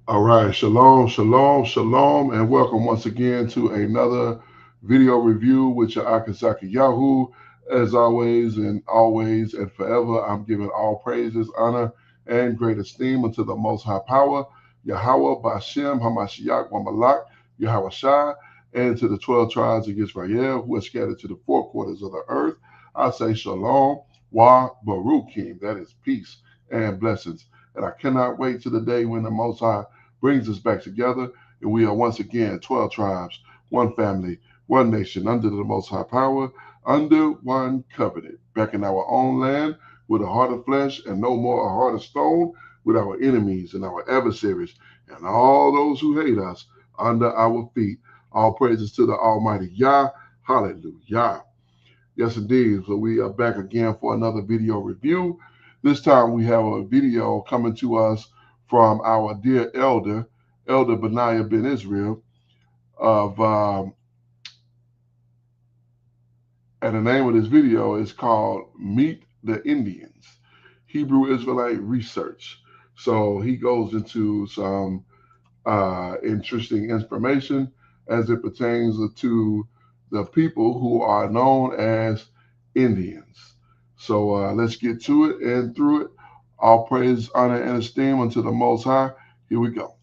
All right, shalom, shalom, shalom, and welcome once again to another video review with your Akazaki Yahoo. As always and forever, I'm giving all praises, honor, and great esteem unto the Most High Power, Yahweh, Bashem, Hamashiach, Wamalak, Yahweh Shai, and to the 12 tribes of Israel who are scattered to the four quarters of the earth. I say shalom, wa baruchim, that is peace and blessings. And I cannot wait to the day when the Most High brings us back together, and we are once again 12 tribes, one family, one nation, under the Most High Power, under one covenant, back in our own land with a heart of flesh and no more a heart of stone, with our enemies and our adversaries and all those who hate us under our feet. All praises to the Almighty Yah. Hallelujah. Yes, indeed. So we are back again for another video review. This time we have a video coming to us from our dear elder Benayah ben Israel of, and the name of this video is called Meet the Indians, Hebrew Israelite Research. So he goes into some interesting information as it pertains to the people who are known as Indians. So let's get to it and through it. All praise, honor, and esteem unto the Most High. Here we go.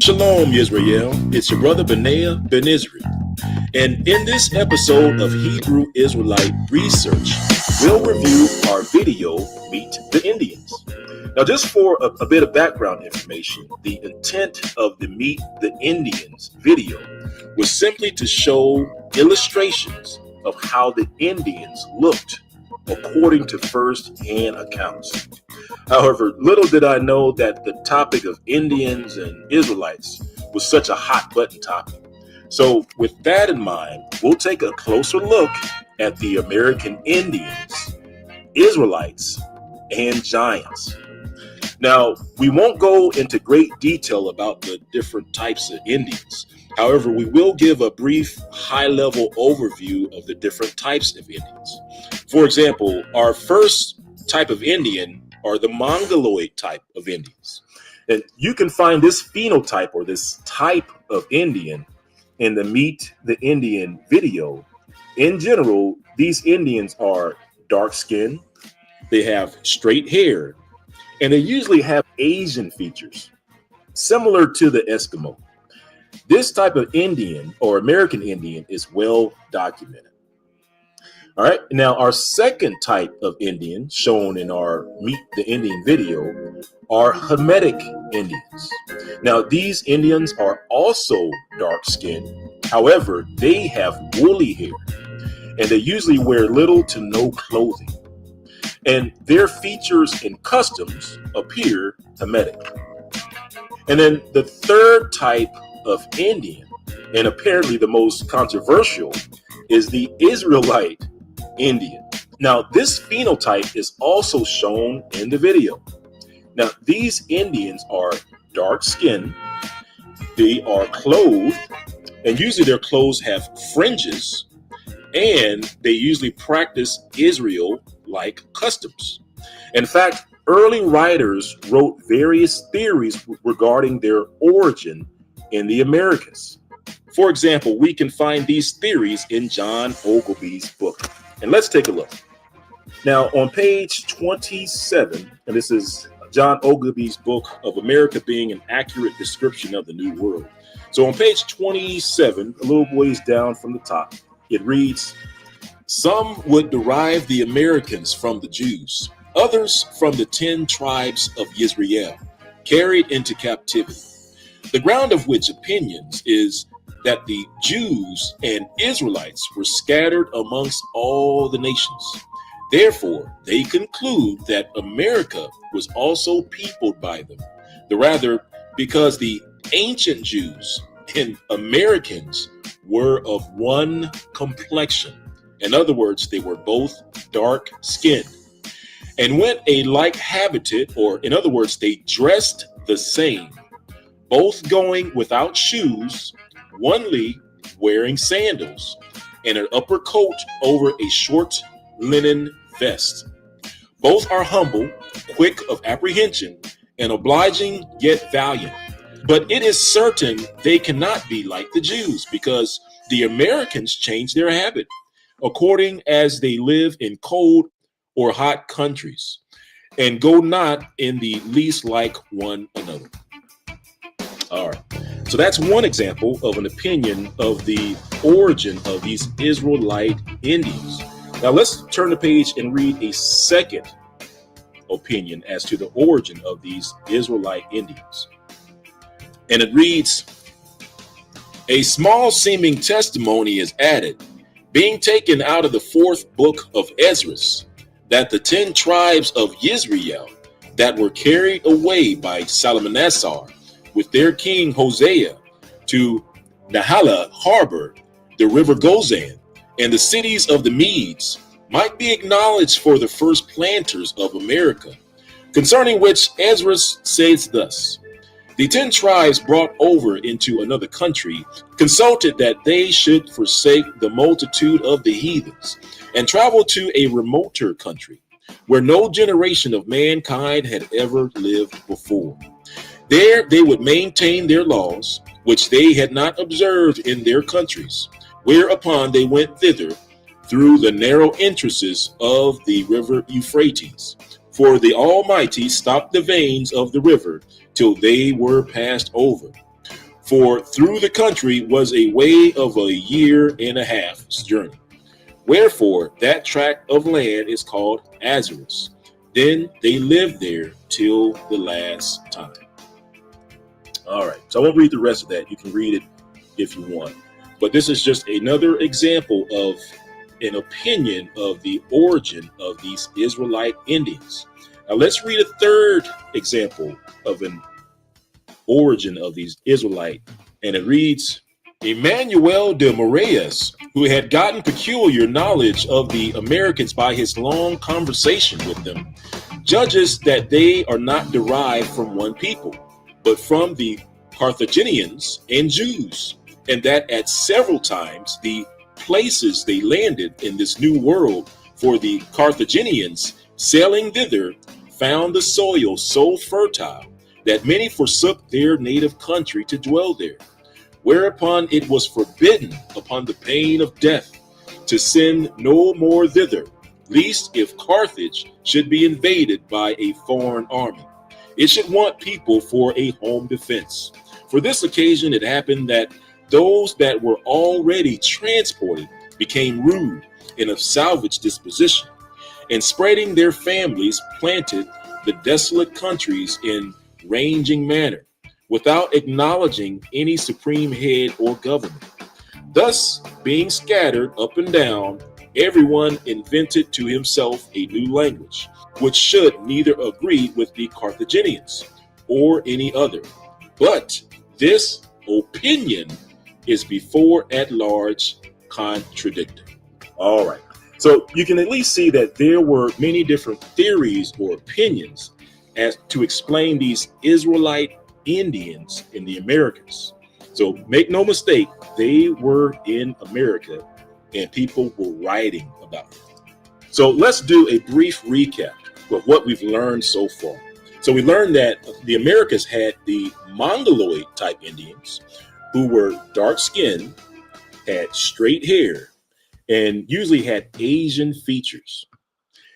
Shalom, Israel. It's your brother Benayah ben Israel. And in this episode of Hebrew Israelite Research, we'll review our video, Meet the Indians. Now, just for a bit of background information, the intent of the Meet the Indians video was simply to show illustrations of how the Indians looked according to first-hand accounts. However, little did I know that the topic of Indians and Israelites was such a hot button topic. So with that in mind, we'll take a closer look at the American Indians, Israelites, and giants. Now, we won't go into great detail about the different types of Indians. However, we will give a brief high-level overview of the different types of Indians. For example, our first type of Indian are the Mongoloid type of Indians. And you can find this phenotype or this type of Indian in the Meet the Indian video. In general, these Indians are dark-skinned, they have straight hair, and they usually have Asian features, similar to the Eskimo. This type of Indian or American Indian is well documented. All right, now our second type of Indian shown in our Meet the Indian video are Hamitic Indians. Now, these Indians are also dark-skinned. However, they have woolly hair, and they usually wear little to no clothing. And their features and customs appear Hamitic. And then the third type of Indian, and apparently the most controversial, is the Israelite Indian. Now, this phenotype is also shown in the video. Now, these Indians are dark skinned, they are clothed, and usually their clothes have fringes, and they usually practice Israel-like customs. In fact, early writers wrote various theories regarding their origin in the Americas. For example, we can find these theories in John Ogilvy's book. And let's take a look. Now, on page 27, and this is John Ogilvy's book of America being an accurate description of the New World. So on page 27, a little ways down from the top, it reads, "Some would derive the Americans from the Jews, others from the 10 tribes of Israel, carried into captivity. The ground of which opinions is that the Jews and Israelites were scattered amongst all the nations. Therefore, they conclude that America was also peopled by them, the rather because the ancient Jews and Americans were of one complexion. In other words, they were both dark skinned and went a like habitat, or in other words, they dressed the same, both going without shoes, onely wearing sandals, and an upper coat over a short linen vest. Both are humble, quick of apprehension, and obliging yet valiant. But it is certain they cannot be like the Jews, because the Americans change their habit according as they live in cold or hot countries, and go not in the least like one another." All right. So that's one example of an opinion of the origin of these Israelite Indians. Now let's turn the page and read a second opinion as to the origin of these Israelite Indians. And it reads, "A small seeming testimony is added, being taken out of the 4th book of Ezra, that the 10 tribes of Israel that were carried away by Salmanassar with their king Hosea to Nahala harbor, the river Gozan, and the cities of the Medes might be acknowledged for the first planters of America, concerning which Ezra says thus: The 10 tribes brought over into another country consulted that they should forsake the multitude of the heathens and travel to a remoter country where no generation of mankind had ever lived before. There they would maintain their laws, which they had not observed in their countries, whereupon they went thither through the narrow entrances of the river Euphrates. For the Almighty stopped the veins of the river till they were passed over. For through the country was a way of a year and a half's journey. Wherefore that tract of land is called Azarus. Then they lived there till the last time." All right, so I won't read the rest of that. You can read it if you want. But this is just another example of an opinion of the origin of these Israelite Indians. Now let's read a third example of an origin of these Israelite, and it reads, "Emmanuel de Moraes, who had gotten peculiar knowledge of the Americans by his long conversation with them, judges that they are not derived from one people, but from the Carthaginians and Jews, and that at several times the places they landed in this new world for the Carthaginians sailing thither found the soil so fertile that many forsook their native country to dwell there, whereupon it was forbidden upon the pain of death to send no more thither, lest if Carthage should be invaded by a foreign army, it should want people for a home defense. For this occasion it happened that those that were already transported became rude and of salvage disposition, and spreading their families planted the desolate countries in ranging manner, without acknowledging any supreme head or government. Thus, being scattered up and down, everyone invented to himself a new language, which should neither agree with the Carthaginians or any other. But this opinion is before at large contradicted." All right. So you can at least see that there were many different theories or opinions as to explain these Israelite Indians in the Americas. So make no mistake, they were in America and people were writing about it. So let's do a brief recap of what we've learned so far. So we learned that the Americas had the Mongoloid type Indians who were dark skinned, had straight hair, and usually had Asian features.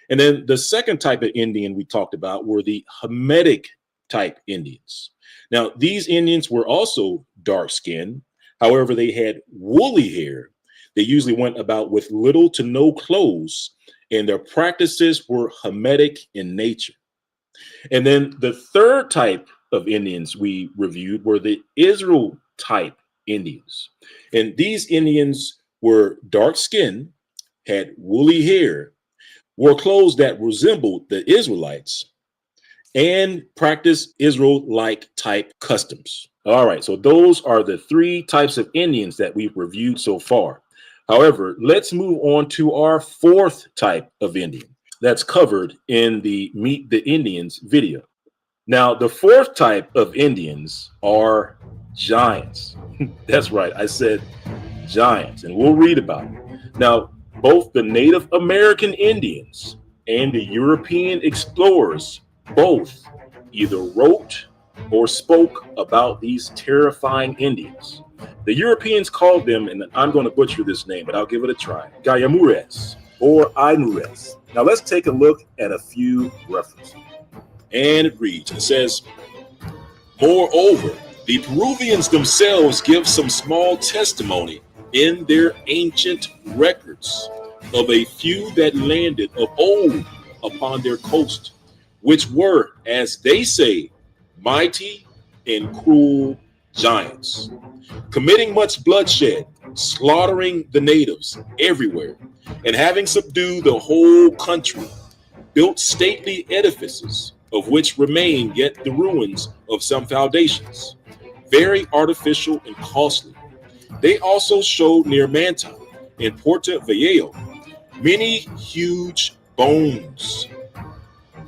And then the second type of Indian we talked about were the Hamitic type Indians. Now, these Indians were also dark skinned. However, they had woolly hair. They usually went about with little to no clothes, and their practices were Hamitic in nature. And then the third type of Indians we reviewed were the Israel type Indians. And these Indians were dark skinned, had woolly hair, wore clothes that resembled the Israelites, and practiced Israel-like type customs. All right, so those are the three types of Indians that we've reviewed so far. However, let's move on to our fourth type of Indian that's covered in the Meet the Indians video. Now, the fourth type of Indians are giants. That's right, I said giants, and we'll read about it. Now, both the Native American Indians and the European explorers both either wrote or spoke about these terrifying Indians. The Europeans called them, and I'm going to butcher this name, but I'll give it a try, Gayamures or Aimures. Now let's take a look at a few references. And it reads, it says, moreover, the Peruvians themselves give some small testimony in their ancient records of a few that landed of old upon their coast, which were, as they say, mighty and cruel giants, committing much bloodshed, slaughtering the natives everywhere, and having subdued the whole country, built stately edifices, of which remain yet the ruins of some foundations, very artificial and costly. They also showed near Manta, in Puerto Viejo, many huge bones,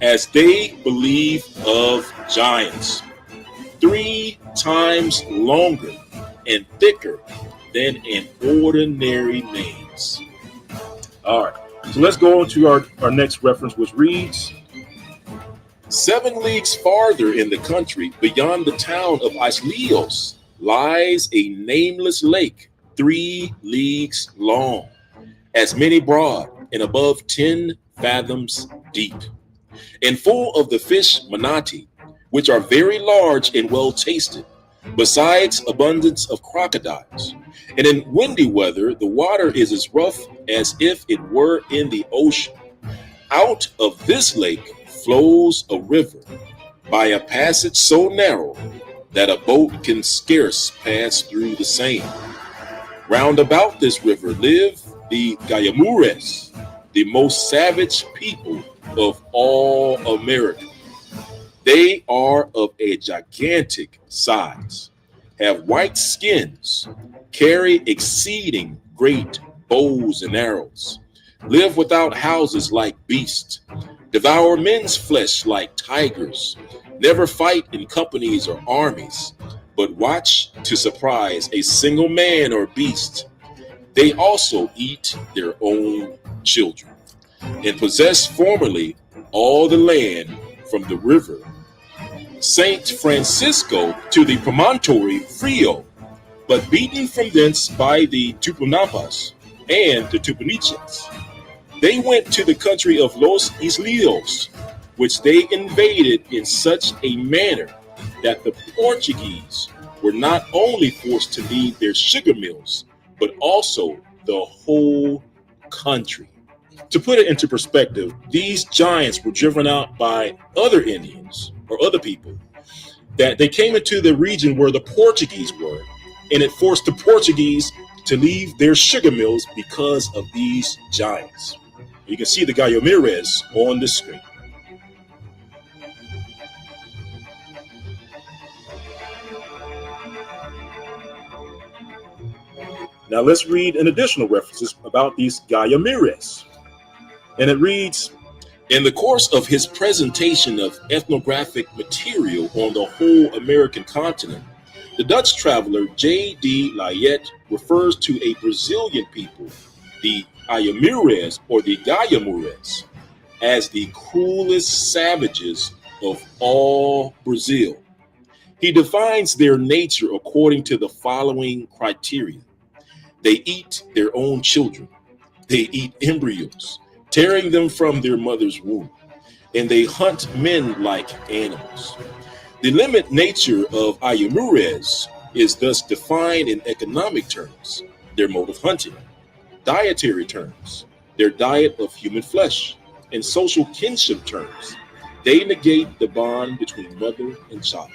as they believe of giants, 3 times longer and thicker than an ordinary man's. All right, so let's go on to our next reference, which reads, 7 leagues farther in the country, beyond the town of Isleos, lies a nameless lake, 3 leagues long, as many broad, and above 10 fathoms deep, and full of the fish manati, which are very large and well tasted, besides abundance of crocodiles. And in windy weather, the water is as rough as if it were in the ocean. Out of this lake flows a river by a passage so narrow that a boat can scarce pass through the same. Round about this river live the Gayamures, the most savage people of all America. They are of a gigantic size, have white skins, carry exceeding great bows and arrows, live without houses like beasts, devour men's flesh like tigers, never fight in companies or armies, but watch to surprise a single man or beast. They also eat their own children, and possessed formerly all the land from the river Saint Francisco to the promontory Frio, but beaten from thence by the Tupinampas and the Tupinichas. They went to the country of Los Isleos, which they invaded in such a manner that the Portuguese were not only forced to leave their sugar mills, but also the whole country. To put it into perspective, these giants were driven out by other Indians or other people, that they came into the region where the Portuguese were, and it forced the Portuguese to leave their sugar mills because of these giants. You can see the Gayamires on the screen. Now let's read an additional references about these Gayamires. And it reads, in the course of his presentation of ethnographic material on the whole American continent, the Dutch traveler J.D. Layet refers to a Brazilian people, the Ayamures or the Gayamures, as the cruelest savages of all Brazil. He defines their nature according to the following criteria. They eat their own children. They eat embryos, tearing them from their mother's womb, and they hunt men like animals. The limit nature of Ayamures is thus defined in economic terms, their mode of hunting, dietary terms, their diet of human flesh, and social kinship terms. They negate the bond between mother and child.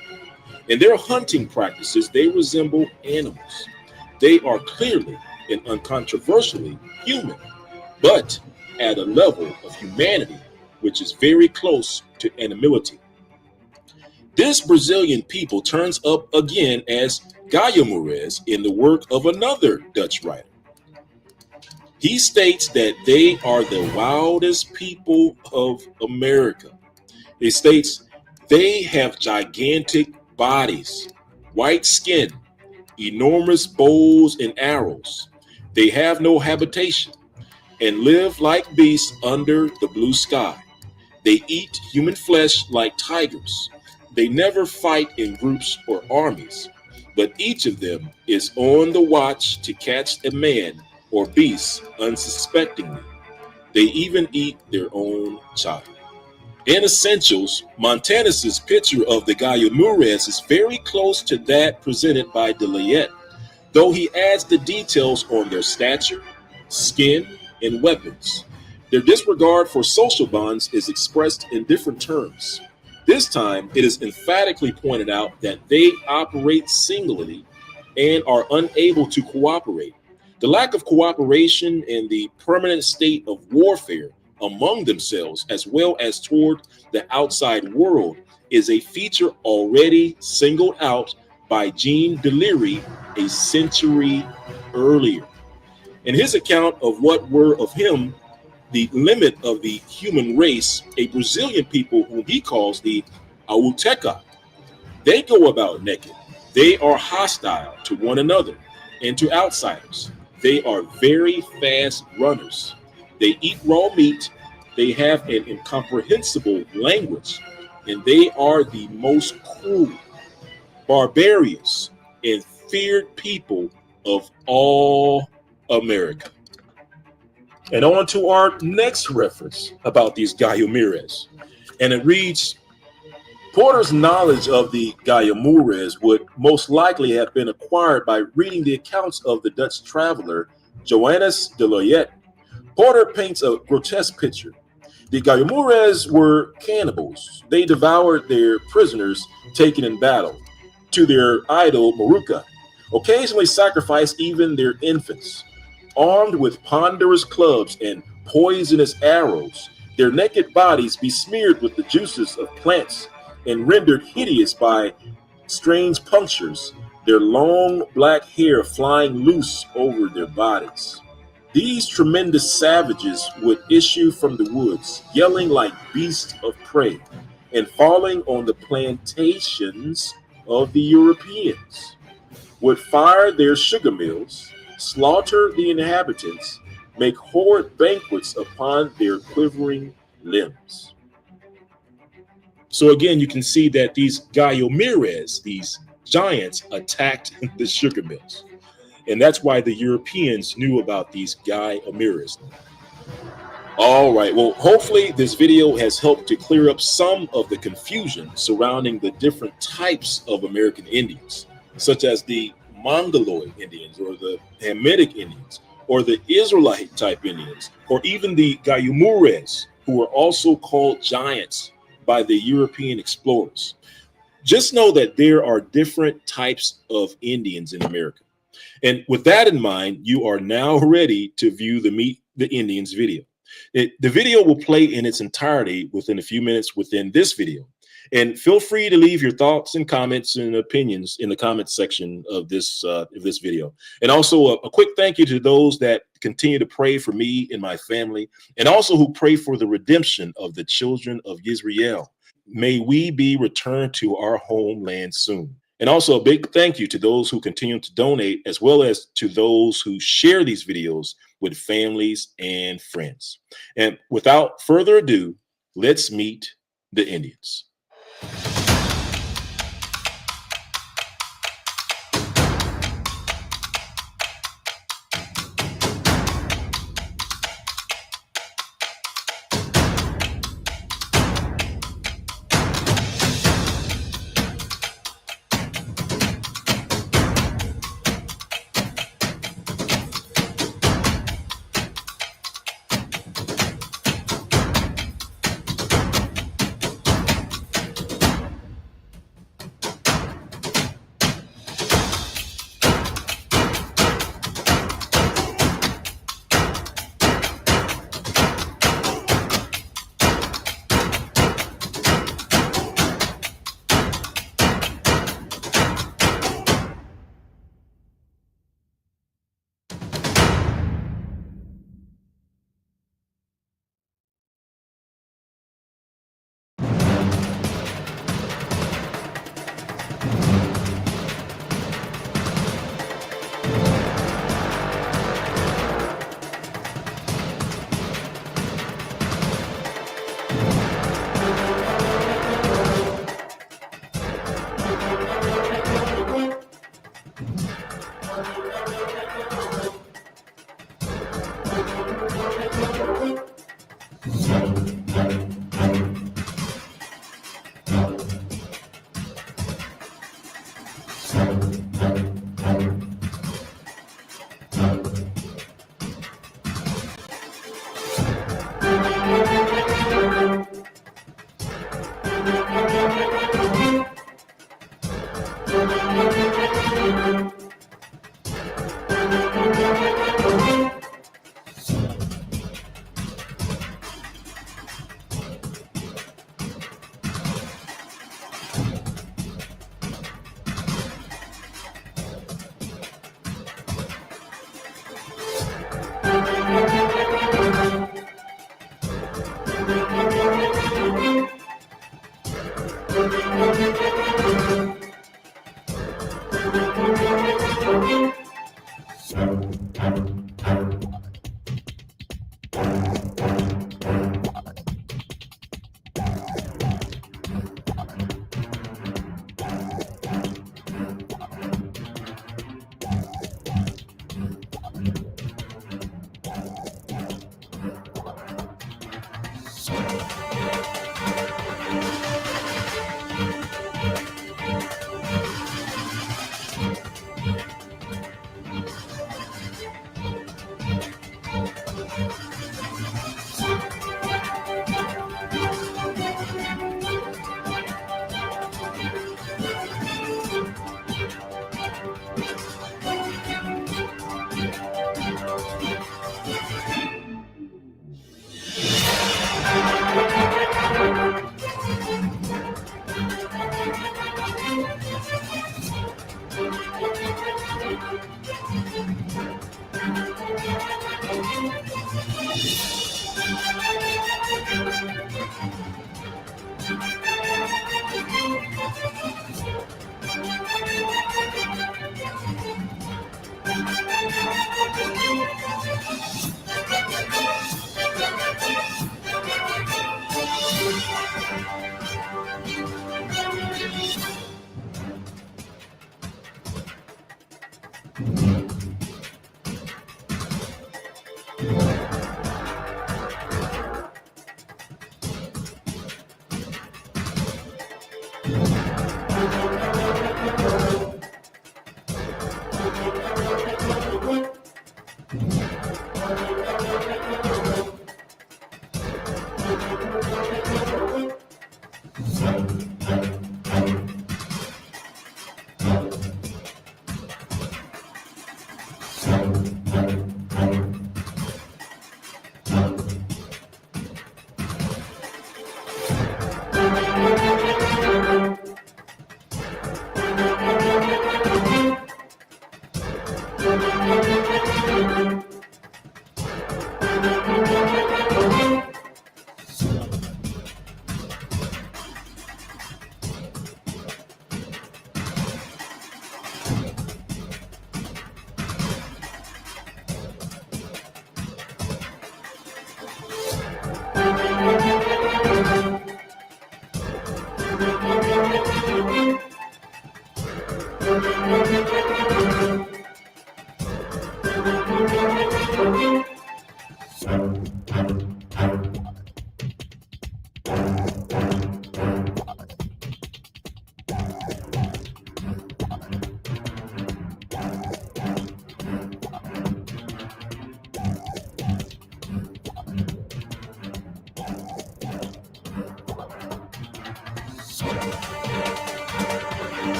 In their hunting practices, they resemble animals. They are clearly and uncontroversially human, but at a level of humanity which is very close to animality. This Brazilian people turns up again as Gayamures in the work of another Dutch writer. He states that they are the wildest people of America. He states they have gigantic bodies, white skin, enormous bows and arrows. They have no habitation and live like beasts under the blue sky. They eat human flesh like tigers. They never fight in groups or armies, but each of them is on the watch to catch a man or beast unsuspectingly. They even eat their own child. In Essentials, Montanus's picture of the Gayamures is very close to that presented by de Layet, though he adds the details on their stature, skin, and weapons. Their disregard for social bonds is expressed in different terms. This time, it is emphatically pointed out that they operate singly and are unable to cooperate. The lack of cooperation and the permanent state of warfare among themselves, as well as toward the outside world, is a feature already singled out by Jean Delisle a century earlier. In his account of what were of him the limit of the human race, a Brazilian people whom he calls the Auteca, they go about naked. They are hostile to one another and to outsiders. They are very fast runners. They eat raw meat. They have an incomprehensible language, and they are the most cruel, barbarous, and feared people of all America. And on to our next reference about these Gayamures. And it reads, Porter's knowledge of the Gayamures would most likely have been acquired by reading the accounts of the Dutch traveler Johannes de Layet. Porter paints a grotesque picture. The Gayamures were cannibals. They devoured their prisoners taken in battle, to their idol Maruka, occasionally sacrificed even their infants. Armed with ponderous clubs and poisonous arrows, their naked bodies besmeared with the juices of plants and rendered hideous by strange punctures, their long black hair flying loose over their bodies. These tremendous savages would issue from the woods, yelling like beasts of prey, and falling on the plantations of the Europeans, would fire their sugar mills, slaughter the inhabitants, make horrid banquets upon their quivering limbs. So again, you can see that these Gayamures, these giants, attacked the sugar mills. And that's why the Europeans knew about these Gayamures. All right, well, hopefully this video has helped to clear up some of the confusion surrounding the different types of American Indians, such as the Mongoloid Indians or the Hamitic Indians or the Israelite type Indians, or even the Gayamures, who were also called giants by the European explorers. Just know that there are different types of Indians in America. And with that in mind, you are now ready to view the Meet the Indians video. The video will play in its entirety within a few minutes within this video. And feel free to leave your thoughts and comments and opinions in the comments section of this video. And also a quick thank you to those that continue to pray for me and my family, and also who pray for the redemption of the children of Israel. May we be returned to our homeland soon. And also a big thank you to those who continue to donate, as well as to those who share these videos with families and friends. And without further ado, let's meet the Indians.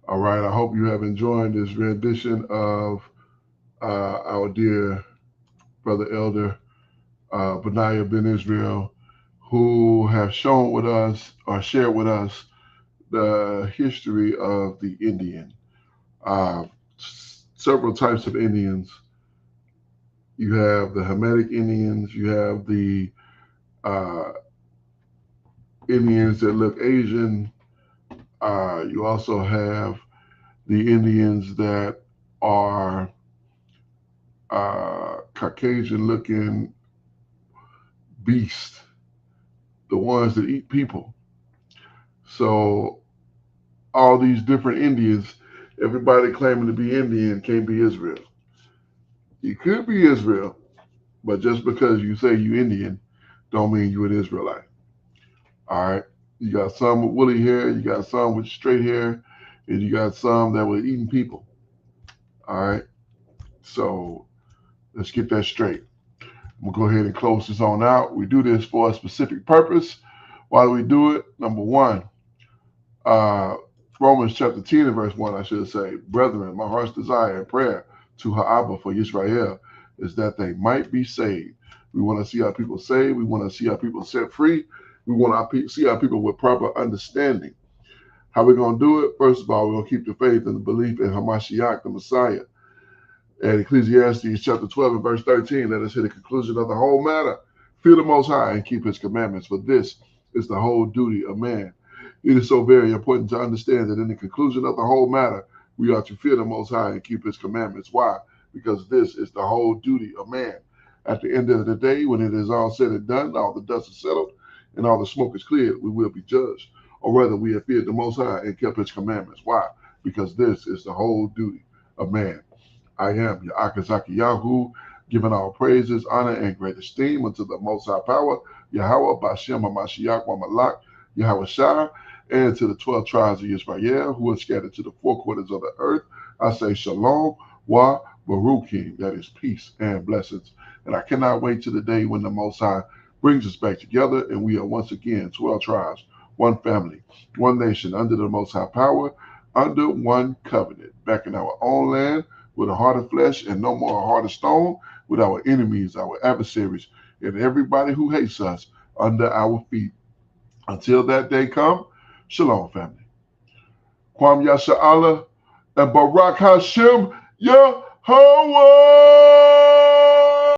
All right, I hope you have enjoyed this rendition of our dear brother elder Benayah ben Israel, who have shown with us or shared with us the history of the Indian. Uh, Several types of Indians. You have the Hamitic Indians, you have the uh, Indians that look Asian. You also have the Indians that are Caucasian looking beasts, the ones that eat people. So all these different Indians, everybody claiming to be Indian can't be Israel. You could be Israel, but just because you say you Indian, don't mean you an Israelite. All right. You got some with woolly hair, you got some with straight hair, and you got some that were eating people. All right. So let's get that straight. I'm gonna go ahead and close this on out. We do this for a specific purpose. Why do we do it? Number one, Romans chapter 10 and verse 1, I should say, brethren, my heart's desire and prayer to Ha'abba for Israel is that they might be saved. We want to see our people saved. We want to see our people set free. We want to see our people with proper understanding. How are we going to do it? First of all, we're going to keep the faith and the belief in Hamashiach, the Messiah. And Ecclesiastes chapter 12 and verse 13, let us hear the conclusion of the whole matter. Fear the Most High and keep his commandments, for this is the whole duty of man. It is so very important to understand that in the conclusion of the whole matter, we are to fear the Most High and keep his commandments. Why? Because this is the whole duty of man. At the end of the day, when it is all said and done, all the dust is settled, and all the smoke is cleared, we will be judged. Or whether we have feared the Most High and kept his commandments. Why? Because this is the whole duty of man. I am your Akazaki Yahu, giving all praises, honor, and great esteem unto the Most High Power, Yahweh, Bashem, Hamashiach, Wamalak, Yahweh Shai, and to the 12 tribes of Israel who are scattered to the four quarters of the earth. I say Shalom, Wa, Baruchim, that is peace and blessings. And I cannot wait till the day when the Most High brings us back together and we are once again 12 tribes, one family, one nation, under the Most High Power, under one covenant, back in our own land, with a heart of flesh and no more a heart of stone, with our enemies, our adversaries, and everybody who hates us under our feet. Until that day come, Shalom, family. Kwam Yasha Allah and Barak Hashem Yahweh.